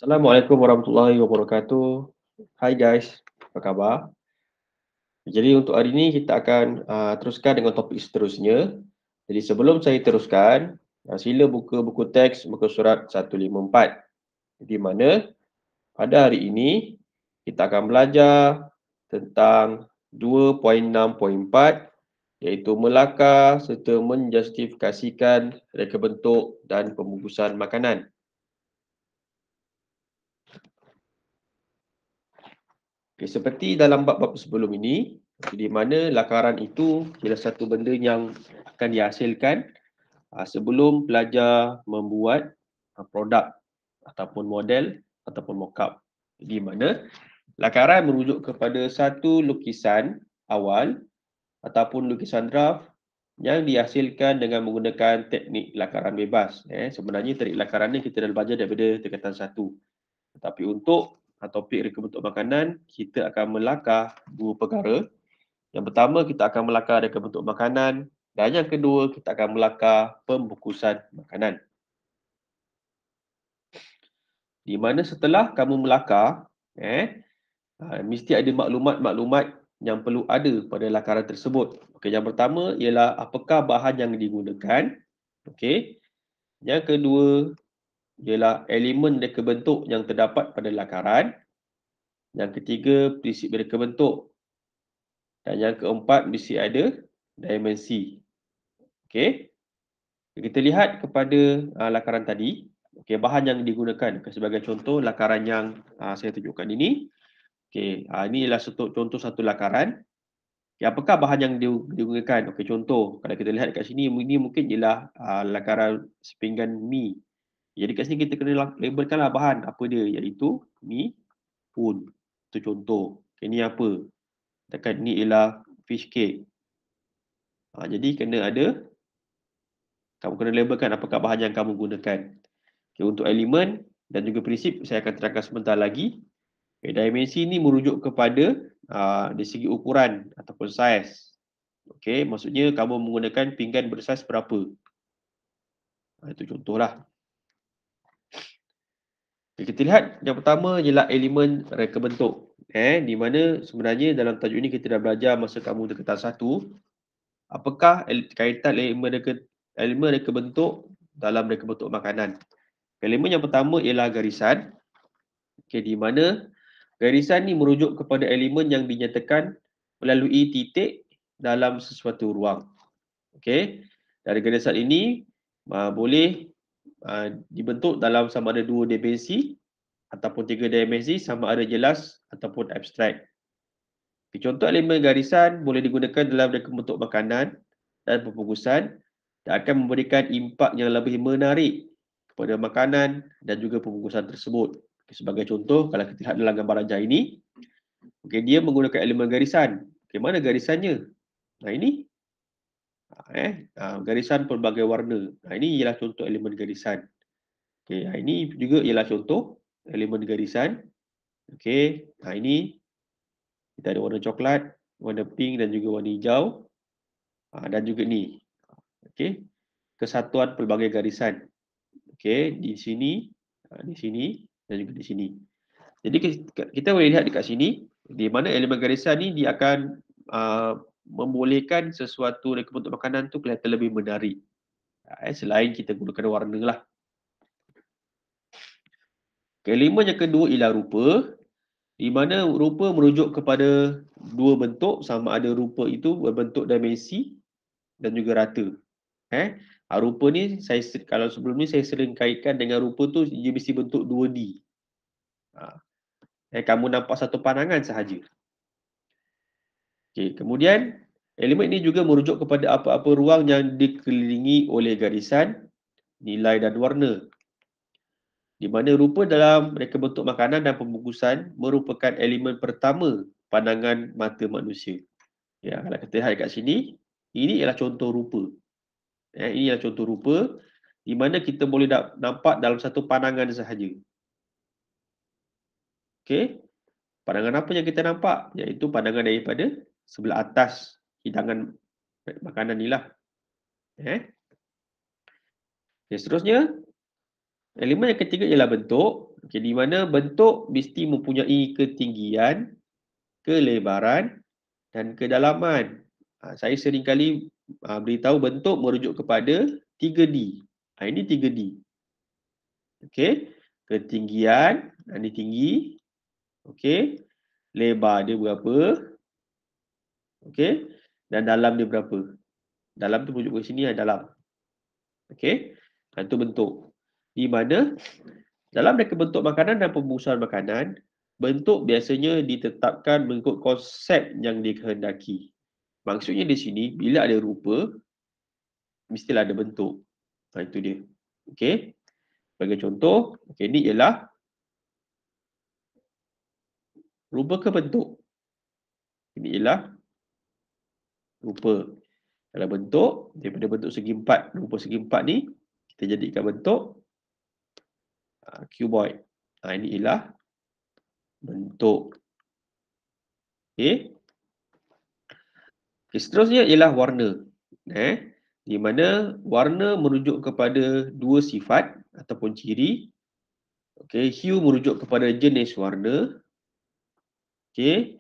Assalamualaikum warahmatullahi wabarakatuh. Hai guys, apa khabar? Jadi untuk hari ini kita akan teruskan dengan topik seterusnya. Jadi sebelum saya teruskan, sila buka buku teks muka surat 154. Di mana pada hari ini kita akan belajar tentang 2.6.4 iaitu melakar serta menjustifikasikan reka bentuk dan pembungkusan makanan. Okay, seperti dalam bab-bab sebelum ini, di mana lakaran itu ialah satu benda yang akan dihasilkan sebelum pelajar membuat produk ataupun model ataupun mockup. Di mana lakaran merujuk kepada satu lukisan awal ataupun lukisan draft yang dihasilkan dengan menggunakan teknik lakaran bebas. Sebenarnya teknik lakaran ni kita dah belajar daripada tingkatan 1. Tetapi untuk topik reka bentuk makanan, kita akan melakar dua perkara. Yang pertama, kita akan melakar reka bentuk makanan. Dan yang kedua, kita akan melakar pembungkusan makanan. Di mana setelah kamu melakar, mesti ada maklumat-maklumat yang perlu ada pada lakaran tersebut. Okey, yang pertama ialah apakah bahan yang digunakan. Okey. Yang kedua ialah elemen reka bentuk yang terdapat pada lakaran. Yang ketiga, prinsip reka bentuk. Dan yang keempat, mesti ada dimensi. Okey. Kita lihat kepada lakaran tadi. Okey, bahan yang digunakan. Sebagai contoh, lakaran yang saya tunjukkan ini. Okey, ini ialah contoh satu lakaran. Okay, apakah bahan yang digunakan? Okey, contoh. Kalau kita lihat kat sini, ini mungkin ialah lakaran sepinggan mi. Jadi kat sini kita kena labelkanlah bahan apa dia, iaitu mi pun. Itu contoh. Okay, ini apa? Dekat ni ialah fish cake. Jadi kena ada, kamu kena labelkan apakah bahan yang kamu gunakan. Okay, untuk elemen dan juga prinsip, saya akan terangkan sebentar lagi. Okay, dimensi ini merujuk kepada dari segi ukuran ataupun saiz. Okay, maksudnya kamu menggunakan pinggan bersaiz berapa. Itu contohlah. Okay, kita lihat yang pertama ialah elemen reka bentuk. Di mana sebenarnya dalam tajuk ini kita dah belajar masa kamu tingkatan 1. Apakah kaitan elemen reka bentuk dalam reka bentuk makanan. Elemen yang pertama ialah garisan. Okay, di mana garisan ni merujuk kepada elemen yang dinyatakan melalui titik dalam sesuatu ruang. Okey. Dari garisan ini boleh dibentuk dalam sama ada 2 dimensi ataupun 3 dimensi, sama ada jelas ataupun abstrak. Contoh elemen garisan boleh digunakan dalam reka bentuk makanan dan pembungkusan dan akan memberikan impak yang lebih menarik kepada makanan dan juga pembungkusan tersebut. Sebagai contoh, kalau kita lihat dalam gambar rajah ini, dia menggunakan elemen garisan. Mana garisannya? Ini. Garisan pelbagai warna. Ini ialah contoh elemen garisan. Ini juga ialah contoh elemen garisan. Ini kita ada warna coklat, warna pink dan juga warna hijau. Dan juga ni. Kesatuan pelbagai garisan. Di sini, di sini dan juga di sini. Jadi kita boleh lihat dekat sini, di mana elemen garisan ni dia akan membolehkan sesuatu reka bentuk makanan tu kelihatan lebih menarik. Selain kita gunakan warna lah. Elemen yang kedua ialah rupa, di mana rupa merujuk kepada dua bentuk, sama ada rupa itu berbentuk dimensi dan juga rata. Rupa ni, kalau sebelum ni saya sering kaitkan dengan rupa tu dia mesti bentuk 2D. Kamu nampak satu pandangan sahaja. Kemudian elemen ini juga merujuk kepada apa-apa ruang yang dikelilingi oleh garisan, nilai dan warna. Di mana rupa dalam reka bentuk makanan dan pembungkusan merupakan elemen pertama pandangan mata manusia. Kalau kita lihat kat sini, ini ialah contoh rupa. Ini ialah contoh rupa di mana kita boleh nampak dalam satu pandangan sahaja. Pandangan apa yang kita nampak? Iaitu pandangan daripada sebelah atas hidangan makanan ni lah. Seterusnya, Elemen yang ketiga ialah bentuk. Okey, di mana bentuk mesti mempunyai ketinggian, kelebaran dan kedalaman. Saya sering kali beritahu bentuk merujuk kepada 3D. Ini 3D. Okey. Ketinggian, ini tinggi. Okey. Lebar dia berapa? Okey. Dan dalam dia berapa? Dalam tu merujuk ke sini dalam. Okey. Itu bentuk. Di mana dalam reka bentuk makanan dan pembungkusan makanan, bentuk biasanya ditetapkan mengikut konsep yang dikehendaki. Maksudnya di sini, bila ada rupa, mestilah ada bentuk. Itu dia. Okey. Sebagai contoh, ini ialah rupa ke bentuk? Ini ialah rupa. Kalau bentuk, daripada bentuk segi empat, rupa segi empat ni, kita jadikan bentuk cuboid. Ini ialah bentuk. Okey. Seterusnya ialah warna. Di mana warna merujuk kepada dua sifat ataupun ciri. Okey, hue merujuk kepada jenis warna. Okey.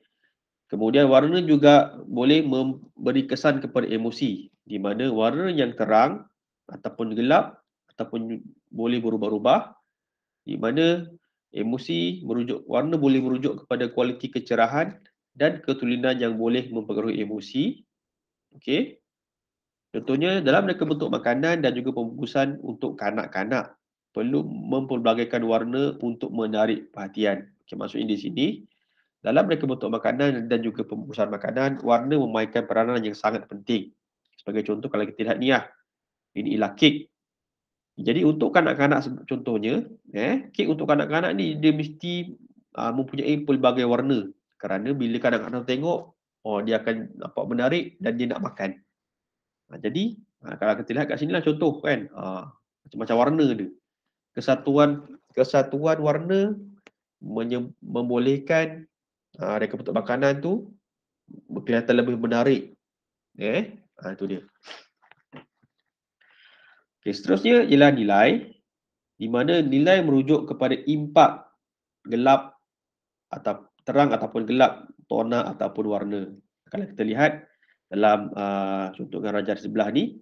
Kemudian warna juga boleh memberi kesan kepada emosi, di mana warna yang terang ataupun gelap ataupun boleh berubah-ubah, di mana warna boleh merujuk kepada kualiti kecerahan dan ketulinan yang boleh mempengaruhi emosi. Okey. Contohnya dalam reka bentuk makanan dan juga pembungkusan untuk kanak-kanak perlu mempelbagaikan warna untuk menarik perhatian. Okey, maksudnya di sini dalam reka bentuk makanan dan juga pembungkusan makanan, warna memainkan peranan yang sangat penting. Sebagai contoh kalau kita lihat ni ini ialah kek. Jadi untuk kanak-kanak contohnya, kek untuk kanak-kanak ni dia mesti mempunyai pelbagai warna. Kerana bila kanak-kanak tengok, dia akan nampak menarik dan dia nak makan. Jadi kalau kita lihat kat sini lah contoh kan, macam-macam warna dia. Kesatuan warna membolehkan reka bentuk makanan tu kelihatan lebih menarik. Itu dia. Okay, seterusnya ialah nilai, di mana nilai merujuk kepada impak gelap atau terang ataupun gelap, tona ataupun warna. Kalau kita lihat dalam contoh dengan rajah sebelah ni,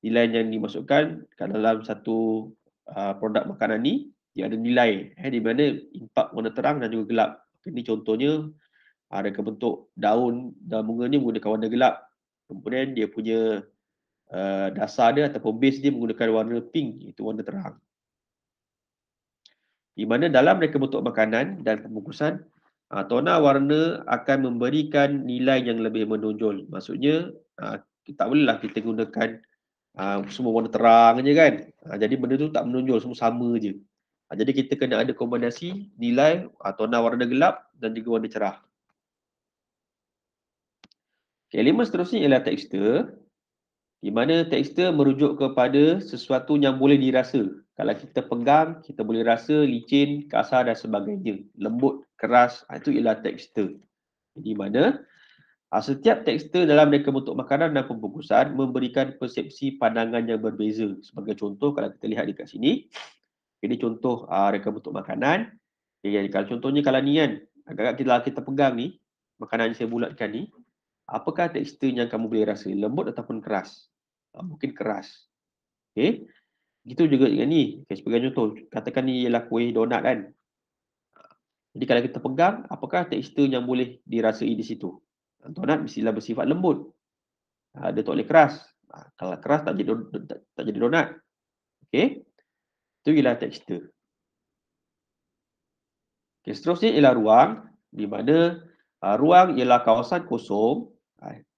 nilai yang dimasukkan ke dalam satu produk makanan ni, dia ada nilai, di mana impak warna terang dan juga gelap. Ini contohnya reka bentuk daun bunga ni menggunakan warna gelap. Kemudian dia punya dasar dia ataupun base dia menggunakan warna pink, itu warna terang. Di mana dalam reka bentuk makanan dan pembungkusan, tona warna akan memberikan nilai yang lebih menonjol. Maksudnya, tak bolehlah kita gunakan semua warna terang je kan. Jadi benda tu tak menonjol, semua sama je. Jadi kita kena ada kombinasi nilai tona warna gelap dan juga warna cerah. Elemen seterusnya ialah tekstur, di mana tekstur merujuk kepada sesuatu yang boleh dirasa. Kalau kita pegang, kita boleh rasa licin, kasar dan sebagainya. Lembut, keras, itu ialah tekstur. Di mana setiap tekstur dalam reka bentuk makanan dan pembungkusan memberikan persepsi pandangan yang berbeza. Sebagai contoh, kalau kita lihat dekat sini, ini contoh reka bentuk makanan. Kalau contohnya kalau ni kan, agak-agak kita pegang ni, makanan yang saya bulatkan ni, apakah tekstur yang kamu boleh rasa? Lembut ataupun keras? Mungkin keras. Okey. Gitu juga dengan ni. Sebagai contoh, katakan ni ialah kuih donat kan. Jadi kalau kita pegang, apakah tekstur yang boleh dirasai di situ? Donat mestilah bersifat lembut. Dia tak boleh keras. Kalau keras tak jadi donat. Okey. Itu ialah tekstur. Okay, seterusnya ialah ruang, di mana ruang ialah kawasan kosong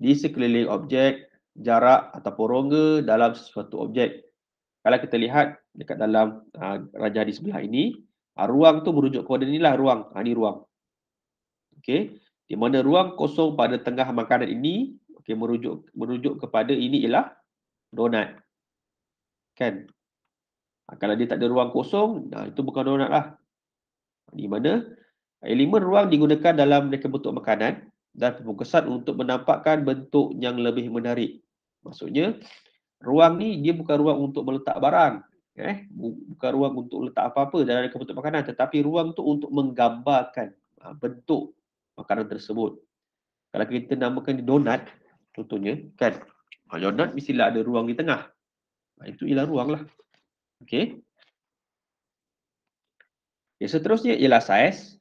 di sekeliling objek, jarak ataupun rongga dalam sesuatu objek. Kalau kita lihat dekat dalam rajah di sebelah ini, ruang tu merujuk kepada inilah ruang. Ini ruang. Okey, di mana ruang kosong pada tengah makanan ini merujuk kepada ini ialah donat. Kan? Kalau dia tak ada ruang kosong, itu bukan donat lah. Di mana elemen ruang digunakan dalam reka bentuk makanan dan pembungkusan untuk menampakkan bentuk yang lebih menarik. Maksudnya, ruang ni dia bukan ruang untuk meletak barang. Bukan ruang untuk letak apa-apa dalam reka bentuk makanan, tetapi ruang tu untuk menggambarkan bentuk makanan tersebut. Kalau kita namakan dia donat, contohnya, kan? Donat mestilah ada ruang di tengah. Itu ialah ruang lah. Okey. Yang seterusnya ialah saiz.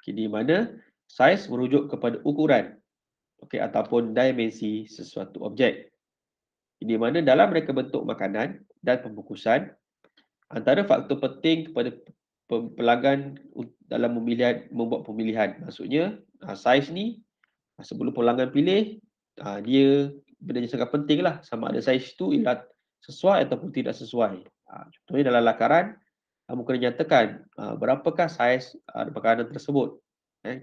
Di mana saiz merujuk kepada ukuran, ataupun dimensi sesuatu objek. Di mana dalam reka bentuk makanan dan pembungkusan, antara faktor penting kepada pelanggan dalam membuat pemilihan. Maksudnya, saiz ni sebelum pelanggan pilih, dia benda yang sangat penting lah, sama ada saiz tu ialah sesuai ataupun tidak sesuai. Contohnya dalam lakaran, kamu kena nyatakan berapakah saiz makanan tersebut.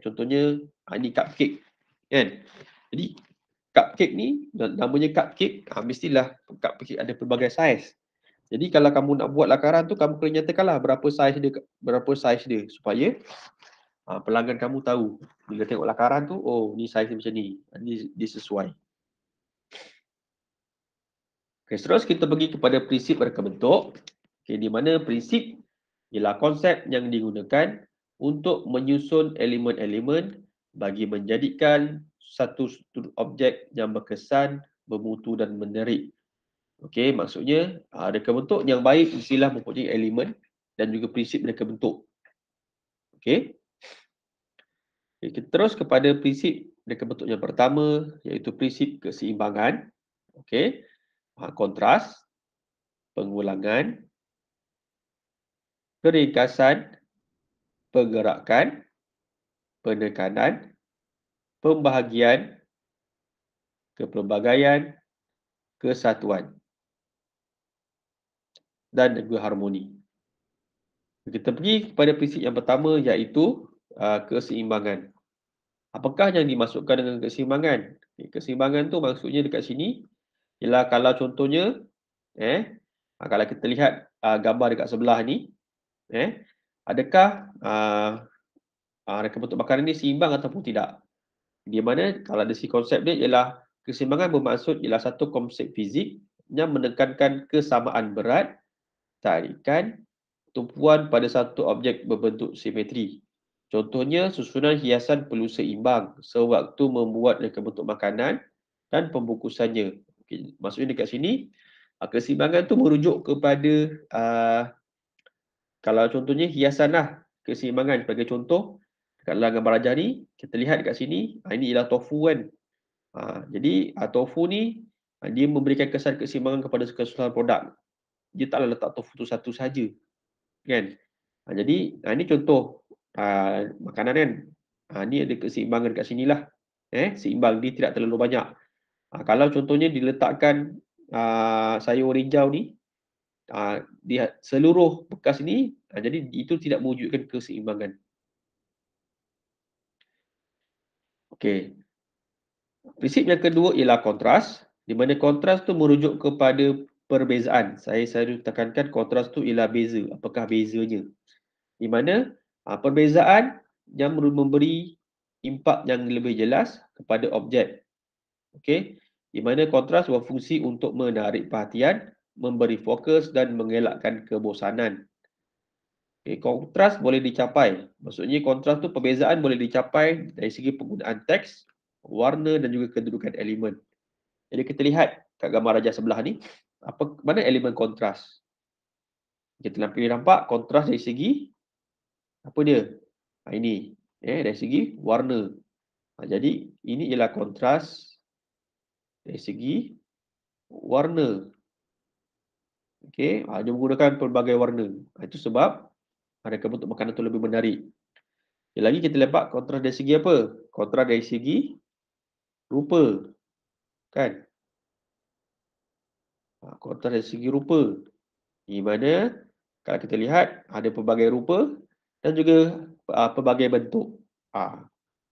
Contohnya, ini cupcake, kan? Jadi, cupcake ni, namanya cupcake, mestilah cupcake ada pelbagai saiz. Jadi kalau kamu nak buat lakaran tu, kamu kena nyatakanlah berapa saiz dia supaya pelanggan kamu tahu. Bila tengok lakaran tu, oh ni saiz dia macam ni. Dia sesuai. Okay, terus kita pergi kepada prinsip reka bentuk. Okay, di mana prinsip ialah konsep yang digunakan untuk menyusun elemen-elemen bagi menjadikan satu objek yang berkesan, bermutu dan menarik. Okey, maksudnya reka bentuk yang baik mestilah mempunyai elemen dan juga prinsip reka bentuk. Okey. Kita terus kepada prinsip reka bentuk yang pertama, iaitu prinsip keseimbangan. Okey. Kontras, pengulangan, keringkasan, pergerakan, penekanan, pembahagian, kepelbagaian, kesatuan dan juga harmoni. Kita pergi kepada prinsip yang pertama, iaitu keseimbangan. Apakah yang dimasukkan dengan keseimbangan? Keseimbangan tu maksudnya dekat sini ialah kalau contohnya kalau kita lihat gambar dekat sebelah ni, adakah reka bentuk makanan ni seimbang ataupun tidak? Di mana kalau dari konsep dia ialah keseimbangan bermaksud ialah satu konsep fizik yang menekankan kesamaan berat, tarikan, tumpuan pada satu objek berbentuk simetri. Contohnya, susunan hiasan perlu seimbang sewaktu membuat reka bentuk makanan dan pembungkusannya. Okay, maksudnya dekat sini, keseimbangan tu merujuk kepada, kalau contohnya hiasan lah, keseimbangan. Sebagai contoh, dalam gambar ajar ni, kita lihat dekat sini, ini ialah tofu kan. Jadi, tofu ni, dia memberikan kesan keseimbangan kepada keseluruhan produk. Dia taklah letak tofu tu satu saja, kan? Jadi, ini contoh makanan kan. Ni ada keseimbangan kat sinilah. Seimbang, dia tidak terlalu banyak. Kalau contohnya diletakkan sayur hijau ni, di seluruh bekas ni, jadi itu tidak mewujudkan keseimbangan. Okey. Prinsip yang kedua ialah kontras, di mana kontras tu merujuk kepada perbezaan. Saya selalu tekankan kontras tu ialah beza. Apakah bezanya? Di mana perbezaan yang memberi impak yang lebih jelas kepada objek. Okey, di mana kontras berfungsi untuk menarik perhatian, memberi fokus dan mengelakkan kebosanan. Okay, kontras boleh dicapai. Maksudnya kontras tu perbezaan boleh dicapai dari segi penggunaan teks, warna dan juga kedudukan elemen. Jadi kita lihat kat gambar raja sebelah ni, mana elemen kontras. Kita nampak kontras dari segi apa dia? Ini dari segi warna. Jadi ini ialah kontras dari segi warna. Okey, dia menggunakan pelbagai warna. Itu sebab reka bentuk makanan tu lebih menarik. Lagi kita lihat kontras dari segi apa? Kontras dari segi rupa. Kan? Kontras dari segi rupa. Di mana kalau kita lihat ada pelbagai rupa dan juga pelbagai bentuk.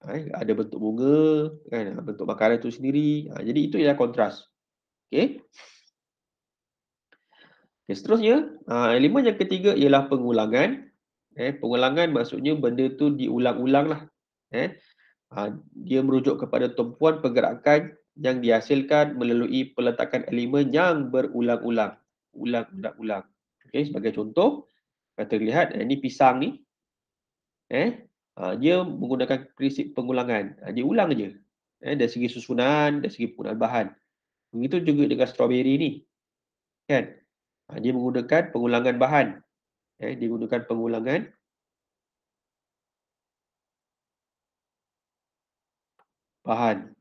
Ada bentuk bunga, kan? Bentuk makanan itu sendiri. Jadi itu ialah kontras. Okey. Okay, seterusnya, elemen yang ketiga ialah pengulangan. Pengulangan maksudnya benda tu diulang-ulang lah. Dia merujuk kepada tumpuan pergerakan yang dihasilkan melalui peletakan elemen yang berulang-ulang. Ulang-ulang. Okey, sebagai contoh, kita lihat ini pisang ni, dia menggunakan prinsip pengulangan. Dia ulang je. Dari segi susunan, dari segi penggunaan bahan. Begitu juga dengan strawberry ni, kan? Dia menggunakan pengulangan bahan. Dia menggunakan pengulangan bahan.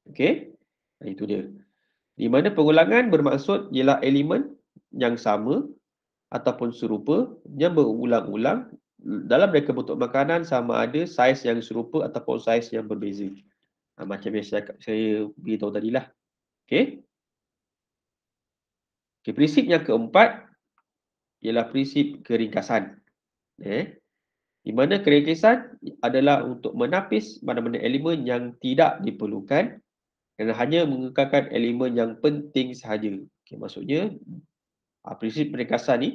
Okey? Itu dia. Di mana pengulangan bermaksud ialah elemen yang sama ataupun serupa yang berulang-ulang dalam reka bentuk makanan sama ada saiz yang serupa ataupun saiz yang berbeza. Macam yang saya beritahu tadilah. Okey? Okey, prinsip yang keempat ialah prinsip keringkasan. Di mana keringkasan adalah untuk menapis mana-mana elemen yang tidak diperlukan dan hanya mengekalkan elemen yang penting sahaja. Okey, maksudnya prinsip peringkasan ni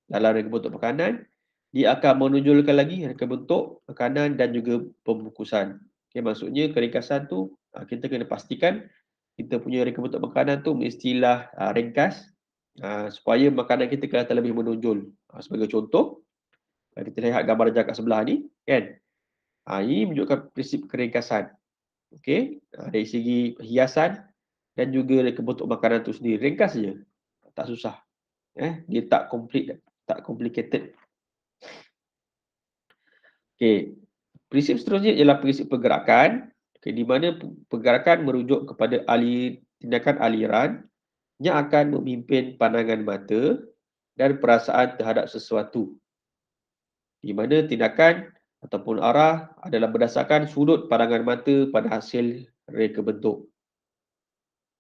dalam reka bentuk makanan, dia akan menonjolkan lagi reka bentuk makanan dan juga pembungkusan. Okey, maksudnya keringkasan tu kita kena pastikan kita punya reka bentuk makanan tu mestilah ringkas supaya makanan kita kelihatan lebih menonjol. Sebagai contoh, kalau kita lihat gambar rajah kat sebelah ni, kan? Ini menunjukkan prinsip keringkasan. Okey, dari segi hiasan dan juga reka bentuk makanan tu sendiri. Ringkas je, tak susah. Dia tak complicated. Okey, prinsip seterusnya ialah prinsip pergerakan. Okey, di mana pergerakan merujuk kepada tindakan aliran yang akan memimpin pandangan mata dan perasaan terhadap sesuatu. Di mana tindakan ataupun arah adalah berdasarkan sudut pandangan mata pada hasil reka bentuk.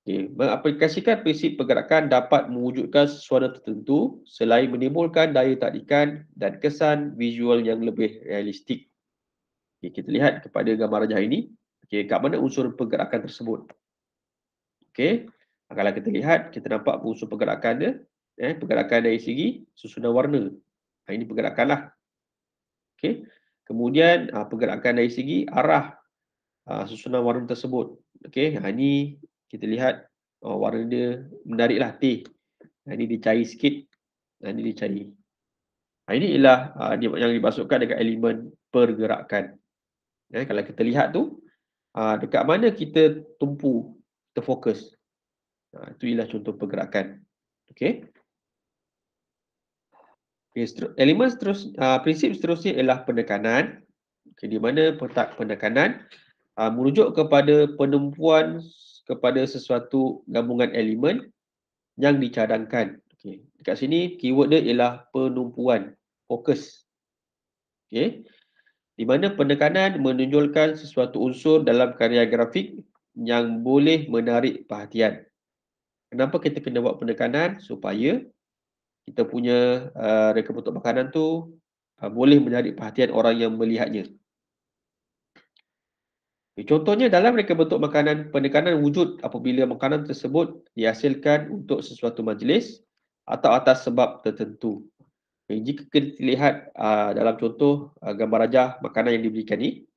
Okay. Mengaplikasikan prinsip pergerakan dapat mewujudkan sesuatu tertentu selain menimbulkan daya tarikan dan kesan visual yang lebih realistik. Okay, kita lihat kepada gambar rajah ini. Okay, kat mana unsur pergerakan tersebut? Okay. Kalau kita lihat, kita nampak unsur pergerakan dia. Pergerakan dari segi susunan warna. Ini pergerakan lah. Okay. Kemudian pergerakan dari segi arah susunan warna tersebut. Okay. Ini kita lihat warna dia menarik lah, T. Ini dicari sikit. Ini dicari. Ini ialah yang dimasukkan dengan elemen pergerakan. Kalau kita lihat tu, dekat mana kita tumpu, kita fokus. Itu ialah contoh pergerakan. Okey. Prinsip seterusnya ialah penekanan. Di mana penekanan merujuk kepada penumpuan kepada sesuatu gabungan elemen yang dicadangkan. Dekat sini keyword dia ialah penumpuan, fokus. Di mana penekanan menonjolkan sesuatu unsur dalam karya grafik yang boleh menarik perhatian. Kenapa kita kena buat penekanan? Supaya kita punya reka bentuk makanan tu boleh menarik perhatian orang yang melihatnya. Contohnya dalam reka bentuk makanan, penekanan wujud apabila makanan tersebut dihasilkan untuk sesuatu majlis atau atas sebab tertentu. Jika kita lihat dalam contoh gambar rajah makanan yang diberikan ni,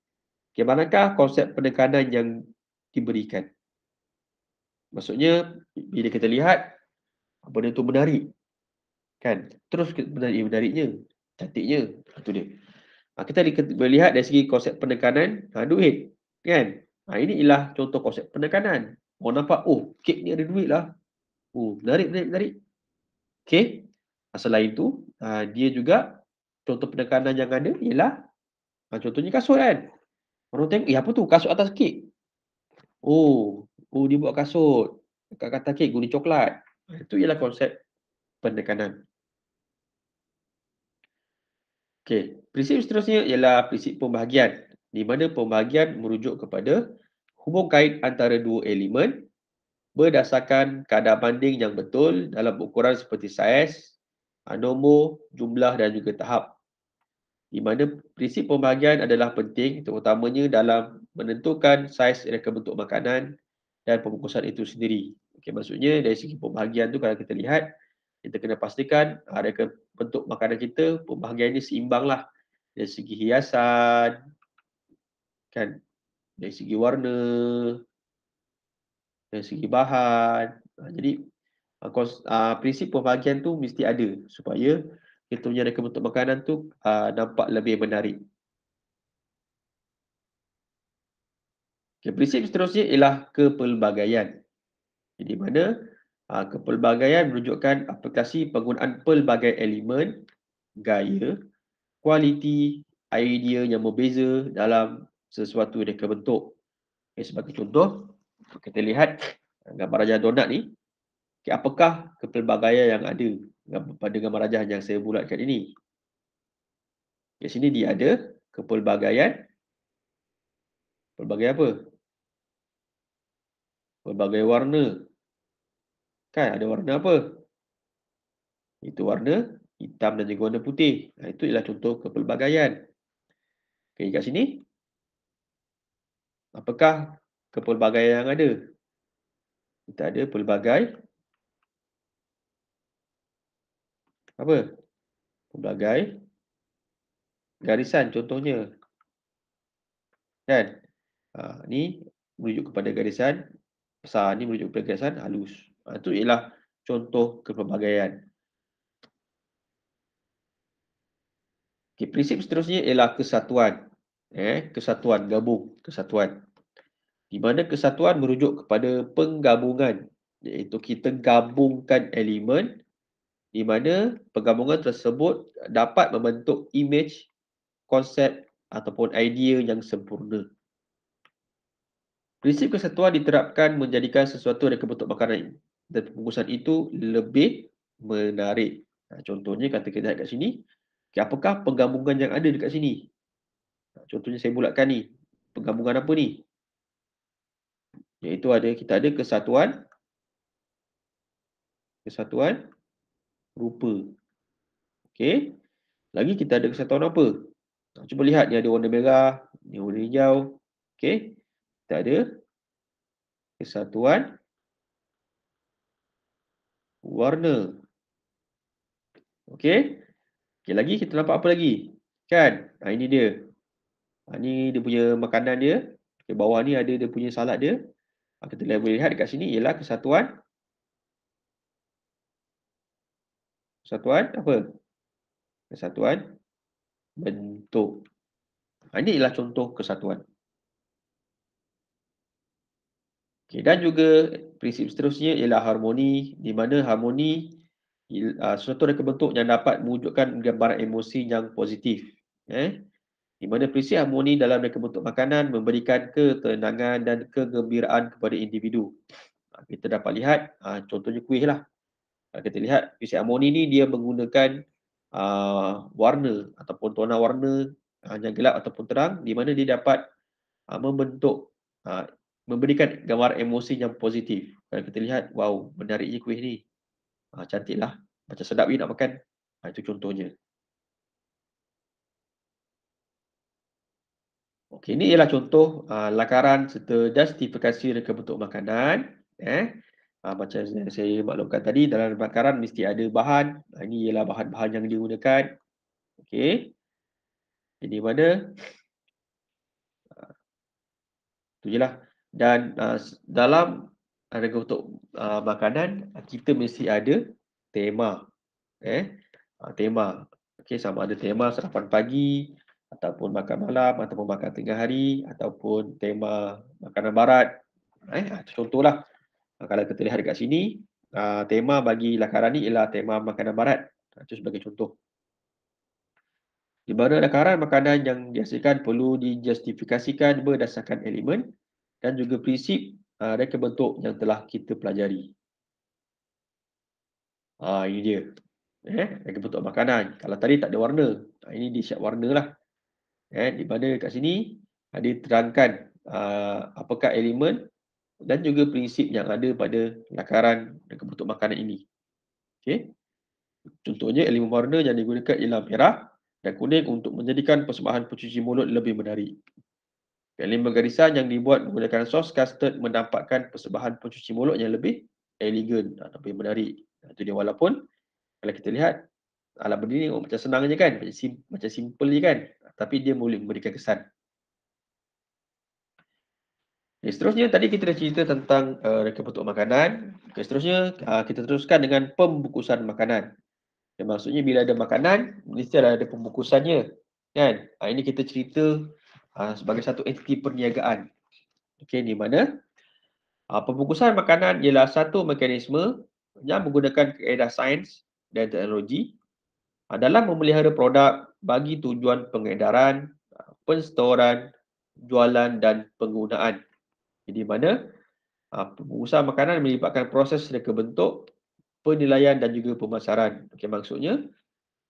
bagaimanakah konsep penekanan yang diberikan? Maksudnya, bila kita lihat, benda tu menarik. Kan? Terus menariknya, cantiknya. Itu dia. Kita melihat dari segi konsep penekanan, duit. Kan? Ini ialah contoh konsep penekanan. Orang nampak, kek ni ada duit lah. Menarik. Okey. Selain itu, dia juga contoh penekanan yang ada ialah contohnya kasut kan. Orang tengok, apa tu? Kasut atas kek. Dia buat kasut. Kat atas kek guna coklat. Itu ialah konsep penekanan. Okey, prinsip seterusnya ialah prinsip pembahagian. Di mana pembahagian merujuk kepada hubung kait antara dua elemen berdasarkan kadar banding yang betul dalam ukuran seperti saiz, nombor, jumlah dan juga tahap. Di mana prinsip pembahagian adalah penting terutamanya dalam menentukan saiz reka bentuk makanan dan pembungkusan itu sendiri. Okey, maksudnya dari segi pembahagian tu kalau kita lihat, kita kena pastikan reka bentuk makanan kita pembahagiannya seimbang lah. Dari segi hiasan, kan? Dari segi warna, dari segi bahan. Jadi Prinsip pembahagian tu mesti ada supaya kita punya reka bentuk makanan tu nampak lebih menarik. Okay, prinsip seterusnya ialah kepelbagaian. Di mana kepelbagaian menunjukkan aplikasi penggunaan pelbagai elemen, gaya, kualiti, idea yang berbeza dalam sesuatu reka bentuk. Okay, sebagai contoh, kita lihat gambar rajah donat ni. Okay, apakah kepelbagaian yang ada pada gambar rajah yang saya bulatkan ini? Di sini dia ada kepelbagaian. Pelbagai apa? Pelbagai warna. Kan ada warna apa? Itu warna hitam dan juga warna putih. Itu ialah contoh kepelbagaian. Okay, kat sini, apakah kepelbagaian yang ada? Kita ada pelbagai apa? Pelbagai garisan contohnya. Kan? Ni merujuk kepada garisan besar, ni merujuk kepada garisan halus. Itu ialah contoh kepelbagaian. Okay, prinsip seterusnya ialah kesatuan. Kesatuan, gabung, kesatuan. Di mana kesatuan merujuk kepada penggabungan, iaitu kita gabungkan elemen di mana penggabungan tersebut dapat membentuk image, konsep ataupun idea yang sempurna. Prinsip kesatuan diterapkan menjadikan sesuatu reka bentuk makanan dan pembungkusan itu lebih menarik. Contohnya kata kita lihat kat sini, apakah penggabungan yang ada dekat sini? Contohnya saya bulatkan ni. Penggabungan apa ni? Iaitu kita ada kesatuan rupa. Okey. Lagi kita ada kesatuan apa? Cuba lihat, ni ada warna merah, ni warna hijau. Okey. Kita ada kesatuan warna. Okey. Okey, lagi kita nampak apa lagi? Kan? Ini dia. Ni dia punya makanan dia. Okay, bawah ni ada dia punya salad dia. Kita boleh lihat dekat sini ialah kesatuan apa? Kesatuan bentuk. Ini ialah contoh kesatuan. Okay, dan juga prinsip seterusnya ialah harmoni, di mana harmoni suatu reka bentuk yang dapat mewujudkan gambaran emosi yang positif. Di mana prinsip harmoni dalam reka bentuk makanan memberikan ketenangan dan kegembiraan kepada individu. Kita dapat lihat contohnya kuih lah. Kita lihat prinsip harmoni ni dia menggunakan warna ataupun tona warna yang gelap ataupun terang, di mana dia dapat membentuk memberikan gambar emosi yang positif. Kalau kita lihat, wow, menariknya kuih ni. Cantiklah. Macam sedap ni nak makan. Itu contohnya. Okey, ini ialah contoh lakaran serta justifikasi reka bentuk makanan. Macam yang saya maklumkan tadi, dalam lakaran mesti ada bahan. Ini ialah bahan-bahan yang digunakan. Okey. Di mana itu je lah. Dan dalam reka bentuk makanan, kita mesti ada tema. Tema. Okey, sama ada tema sarapan pagi, ataupun makan malam, ataupun makan tengah hari, ataupun tema makanan barat. Contohlah. Kalau kita lihat dekat sini, tema bagi lakaran ni ialah tema makanan barat. Itu sebagai contoh. Di mana lakaran makanan yang dihasilkan perlu dijustifikasikan berdasarkan elemen dan juga prinsip reka bentuk yang telah kita pelajari. Ini dia. Reka bentuk makanan. Kalau tadi tak ada warna, ini disiap warna lah. Di mana kat sini diterangkan apakah elemen dan juga prinsip yang ada pada lakaran reka bentuk makanan ini. Okey. Contohnya elemen warna yang digunakan ialah merah dan kuning untuk menjadikan persembahan pencuci mulut lebih menarik. Elemen garisan yang dibuat menggunakan sos custard menampakkan persembahan pencuci mulut yang lebih elegan dan lebih menarik. Itu dia, walaupun kalau kita lihat alat benda ni macam senang je kan, macam simple je kan, tapi dia boleh memberikan kesan. Okay, seterusnya tadi kita dah cerita tentang reka bentuk makanan. Okay, seterusnya kita teruskan dengan pembungkusan makanan. Okay, maksudnya bila ada makanan, mesti ada pembungkusannya. Kan? Ini kita cerita sebagai satu entiti perniagaan. Okay, di mana pembungkusan makanan ialah satu mekanisme yang menggunakan kaedah sains dan teknologi dalam memelihara produk bagi tujuan pengedaran, penstoran, jualan dan penggunaan. Jadi mana pembungkusan makanan melibatkan proses reka bentuk, penilaian dan juga pemasaran. Okey, maksudnya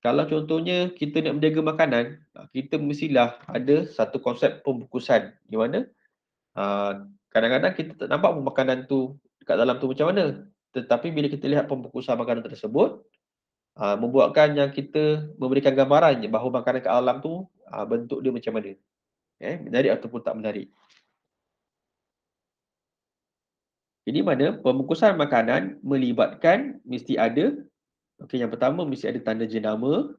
kalau contohnya kita nak menjaga makanan, kita mestilah ada satu konsep pembungkusan di mana kadang-kadang kita tak nampak pun makanan tu dekat dalam tu macam mana. Tetapi bila kita lihat pembungkusan makanan tersebut, membuatkan yang kita memberikan gambaran je bahawa makanan kat alam tu bentuk dia macam mana. Menarik ataupun tak menarik. Jadi mana pembungkusan makanan melibatkan mesti ada, okey, yang pertama mesti ada tanda jenama,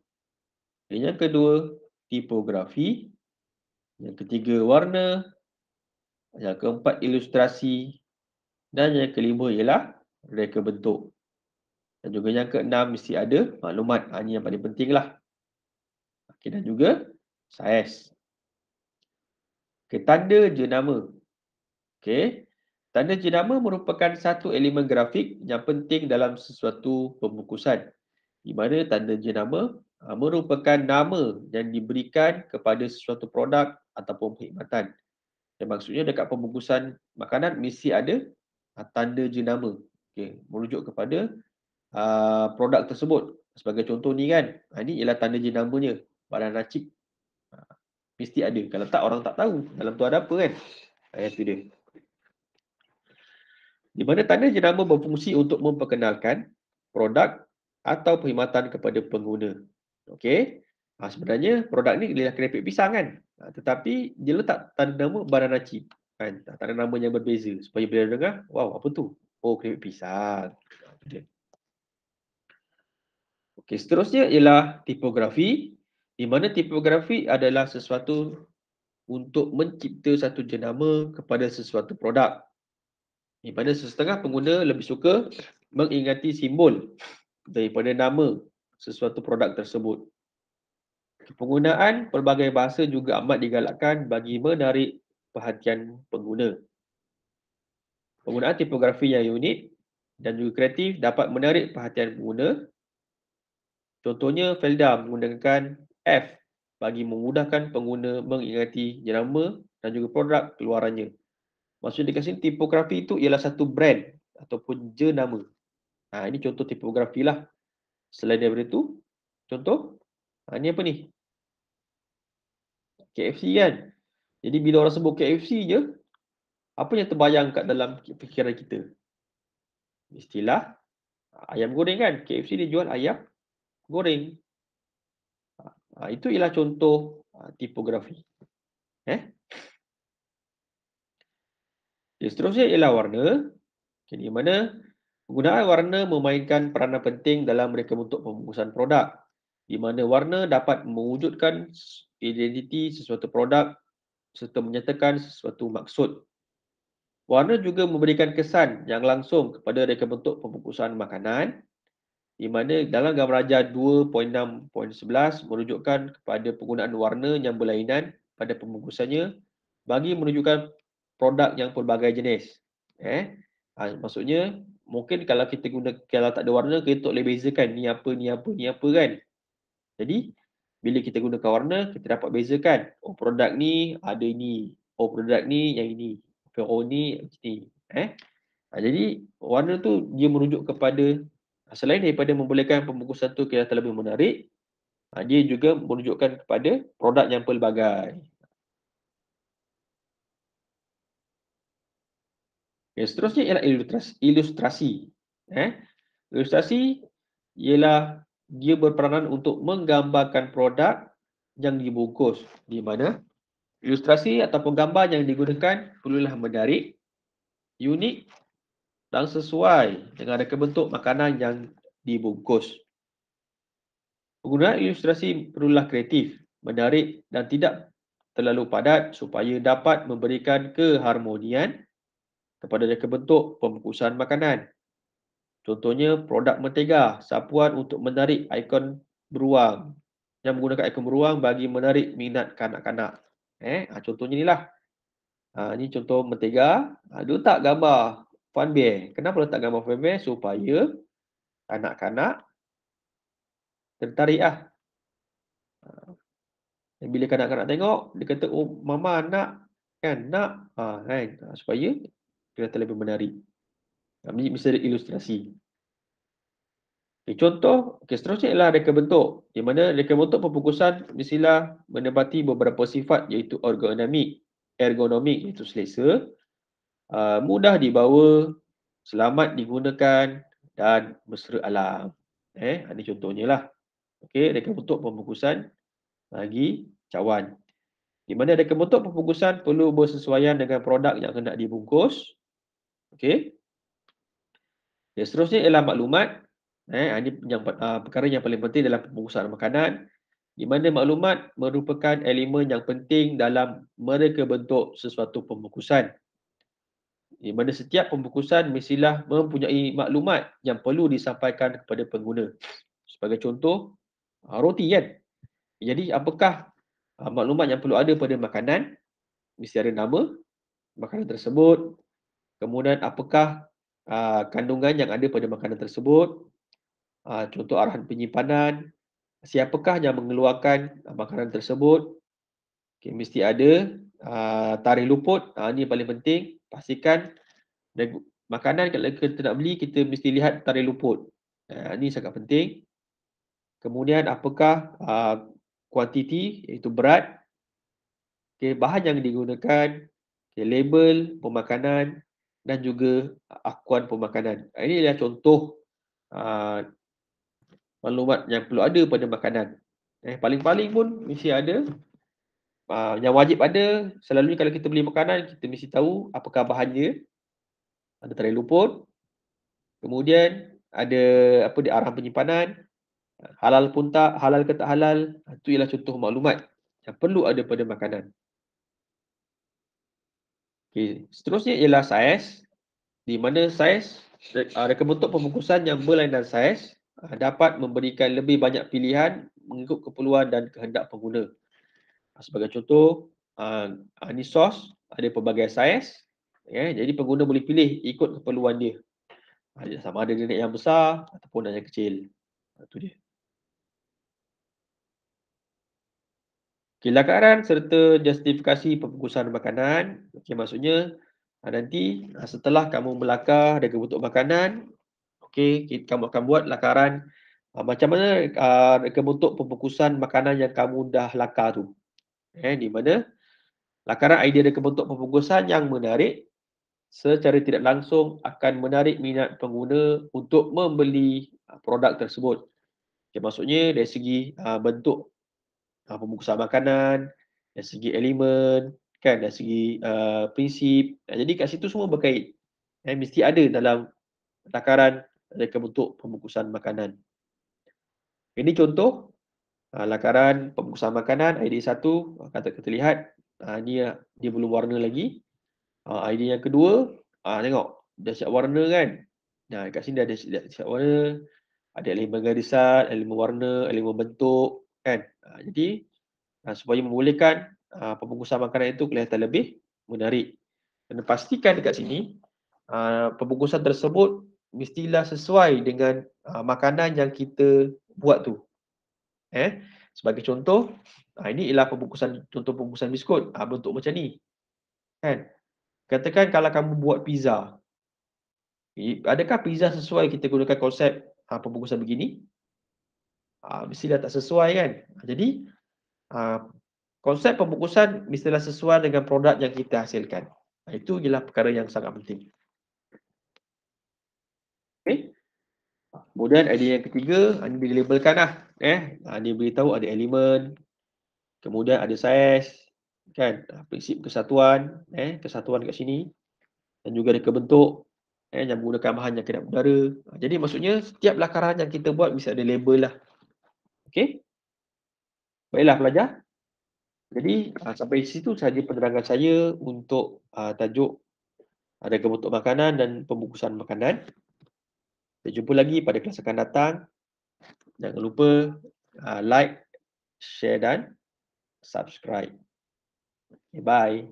yang kedua tipografi, yang ketiga warna, yang keempat ilustrasi dan yang kelima ialah reka bentuk. Dan juga yang keenam mesti ada maklumat. Ini yang paling penting lah. Okey, dan juga saiz. Okey, tanda jenama. Okey. Tanda jenama merupakan satu elemen grafik yang penting dalam sesuatu pembungkusan. Di mana tanda jenama merupakan nama yang diberikan kepada sesuatu produk ataupun perkhidmatan. Dan maksudnya dekat pembungkusan makanan mesti ada tanda jenama. Okey, merujuk kepada produk tersebut. Sebagai contoh ni kan, ini ialah tanda jenamanya, barang racik. Mesti ada. Kalau tak, orang tak tahu dalam tu ada apa kan. Itu dia. Di mana tanda jenama berfungsi untuk memperkenalkan produk atau perkhidmatan kepada pengguna. Okey. Sebenarnya produk ni ialah keripik pisang kan. Tetapi dia letak tanda nama barang racik. Kan? Tanda nama yang berbeza. Supaya bila dengar, wow, apa tu? Oh, keripik pisang. Okey, seterusnya ialah tipografi. Di mana tipografi adalah sesuatu untuk mencipta satu jenama kepada sesuatu produk. Di mana setengah pengguna lebih suka mengingati simbol daripada nama sesuatu produk tersebut. Penggunaan pelbagai bahasa juga amat digalakkan bagi menarik perhatian pengguna. Penggunaan tipografi yang unik dan juga kreatif dapat menarik perhatian pengguna. Contohnya, Felda menggunakan F bagi memudahkan pengguna mengingati jenama dan juga produk keluarannya. Maksud dekat sini tipografi itu ialah satu brand ataupun jenama. Ini contoh tipografi lah. Selain daripada itu, contoh, ini apa ni? KFC kan? Jadi bila orang sebut KFC je, apa yang terbayang kat dalam fikiran kita? Istilah ayam goreng kan? KFC dia jual ayam goreng. Itu ialah contoh tipografi. Seterusnya ialah warna. Di mana penggunaan warna memainkan peranan penting dalam reka bentuk pembungkusan produk. Di mana warna dapat mewujudkan identiti sesuatu produk serta menyatakan sesuatu maksud. Warna juga memberikan kesan yang langsung kepada reka bentuk pembungkusan makanan, di mana dalam gambar ajar 2.6.11 merujukkan kepada penggunaan warna yang berlainan pada pembungkusannya bagi menunjukkan produk yang pelbagai jenis. Maksudnya mungkin kalau kita guna, kalau tak ada warna, kita tak boleh bezakan ni apa, ni apa, ni apa kan. Jadi bila kita gunakan warna, kita dapat bezakan, oh produk ni ada ini, oh produk ni yang ini, oh ni ini. Jadi warna tu dia merujuk kepada, selain daripada membolehkan pembungkusan tu kelihatan lebih menarik, dia juga menunjukkan kepada produk yang pelbagai. Seterusnya ialah ilustrasi. Ilustrasi ialah dia berperanan untuk menggambarkan produk yang dibungkus, di mana ilustrasi ataupun gambar yang digunakan perlulah menarik, unik dan sesuai dengan reka bentuk makanan yang dibungkus. Penggunaan ilustrasi perlulah kreatif, menarik dan tidak terlalu padat supaya dapat memberikan keharmonian kepada reka bentuk pembungkusan makanan. Contohnya produk mentega, sapuan untuk menarik ikon beruang. Yang menggunakan ikon beruang bagi menarik minat kanak-kanak. Contohnya inilah. Ini contoh mentega. Dia letak gambar Fun Bear. Kenapa letak gambar Fun Bear? Supaya kanak-kanak tertarik lah. Bila kanak-kanak tengok, dia kata, oh mama nak, kan, nak. Supaya kelihatan lebih menarik. Mesti ada ilustrasi. Contoh, seterusnya ialah reka bentuk. Di mana reka bentuk pembungkusan mestilah menepati beberapa sifat iaitu ergonomik iaitu selesa, mudah dibawa, selamat digunakan dan mesra alam. Ini contohnya lah. Okey, reka bentuk pembungkusan bagi cawan. Di mana reka bentuk pembungkusan perlu bersesuaian dengan produk yang hendak dibungkus. Okey. Seterusnya ialah maklumat. Ini yang perkara yang paling penting dalam pembungkusan makanan. Di mana maklumat merupakan elemen yang penting dalam mereka bentuk sesuatu pembungkusan. Di mana setiap pembungkusan mestilah mempunyai maklumat yang perlu disampaikan kepada pengguna. Sebagai contoh, roti kan. Jadi apakah maklumat yang perlu ada pada makanan? Mesti ada nama makanan tersebut. Kemudian apakah kandungan yang ada pada makanan tersebut? Contoh arahan penyimpanan. Siapakah yang mengeluarkan makanan tersebut? Mesti ada tarikh luput. Ini paling penting. Pastikan makanan kalau kita nak beli, kita mesti lihat tarikh luput. Ini sangat penting. Kemudian apakah kuantiti iaitu berat, bahan yang digunakan, label pemakanan dan juga akuan pemakanan. Ini adalah contoh maklumat yang perlu ada pada makanan. Paling-paling pun mesti ada. Yang wajib ada, selalunya kalau kita beli makanan, kita mesti tahu apakah bahannya. Ada tarikh luput. Kemudian ada arahan penyimpanan. Halal pun tak, halal ke tak halal. Itu ialah contoh maklumat yang perlu ada pada makanan. Seterusnya ialah saiz. Di mana saiz, reka bentuk pembungkusan yang berlainan saiz dapat memberikan lebih banyak pilihan mengikut keperluan dan kehendak pengguna. Sebagai contoh, ini sos ada pelbagai saiz. Jadi pengguna boleh pilih ikut keperluan dia. Sama ada dia nak yang besar ataupun yang kecil. Itu dia. Lakaran serta justifikasi pembungkusan makanan. Maksudnya nanti setelah kamu melakar reka bentuk makanan, kamu akan buat lakaran macam mana reka bentuk pembungkusan makanan yang kamu dah lakar tu. Di mana lakaran idea reka bentuk pembungkusan yang menarik secara tidak langsung akan menarik minat pengguna untuk membeli produk tersebut. Maksudnya dari segi bentuk pembungkusan makanan, dari segi elemen, kan, dari segi prinsip. Jadi kat situ semua berkait. Mesti ada dalam lakaran reka bentuk pembungkusan makanan. Ini contoh lakaran pembungkusan makanan idea 1. Kata kita lihat, ni dia belum warna lagi. Idea yang kedua, tengok dah siap warna kan. Kat sini dah siap warna. Ada elemen garisan, elemen warna, elemen bentuk kan. Jadi supaya membolehkan pembungkusan makanan itu kelihatan lebih menarik. Dan pastikan dekat sini pembungkusan tersebut mestilah sesuai dengan makanan yang kita buat tu. Sebagai contoh, ini ialah contoh pembungkusan biskut, bentuk macam ni. Kan? Katakan kalau kamu buat pizza. Adakah pizza sesuai kita gunakan konsep pembungkusan begini? Mestilah tak sesuai kan? Jadi konsep pembungkusan mestilah sesuai dengan produk yang kita hasilkan. Itu ialah perkara yang sangat penting. Kemudian idea yang ketiga, ini dilabelkan lah. Dia beritahu ada elemen, kemudian ada saiz, kan, prinsip kesatuan, kesatuan kat sini, dan juga reka bentuk, yang menggunakan bahan yang tidak berdarah. Jadi maksudnya setiap lakaran yang kita buat mesti ada label lah. Okey? Baiklah pelajar. Jadi sampai situ sahaja penerangan saya untuk tajuk Ada bentuk makanan dan pembungkusan makanan. Kita jumpa lagi pada kelas akan datang. Jangan lupa like, share dan subscribe. Okay, bye.